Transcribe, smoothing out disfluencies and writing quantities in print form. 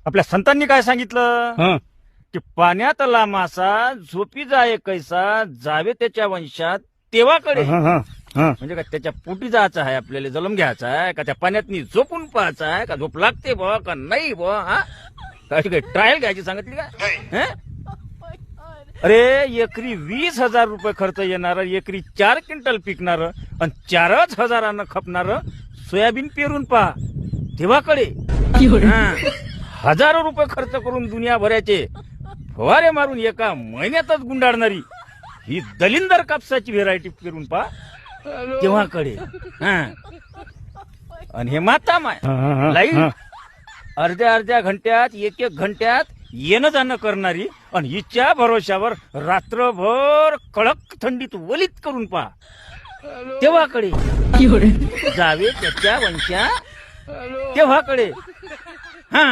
आपल्या संतांनी काय सांगितलं हं. की पाण्यातला मासा झोपी जाय कैसा जावे त्याच्या वंशात तेव्हाकडे. हं, हं, हं. म्हणजे का त्याच्या पोटी जायचं आहे आपल्याला जलम घ्यायचा आहे का त्या पाण्यात झोपून पाहायचं आहे का झोप लागते बुवा का नाही बुवा हा काय ट्रायल घ्यायची सांगितली का हं? अरे एकरी 20,000 रुपये खर्च येणार एकरी 4 क्विंटल पिकणार आणि 4,000 खपणार सोयाबीन पेरून पहा तेव्हाकडे हजारो रुपये खर्च करून दुनियाभराचे फवारे मारून एका महिन्यातच गुंडाळणारी ही दलिंदर कापसाची व्हेरायटी पेरून पहा तेव्हाकडे आणि हे माता माय हं, हं, हं. लाईट अर्ध्या अर्ध्या घंट्यात एक घंट्यात येणं जाणं करणारी आणि हिच्या भरोशावर रात्रभर कडक थंडीत वलित करून पहा तेव्हाकडे जावे त्याच्या वंशा तेव्हाकडे हा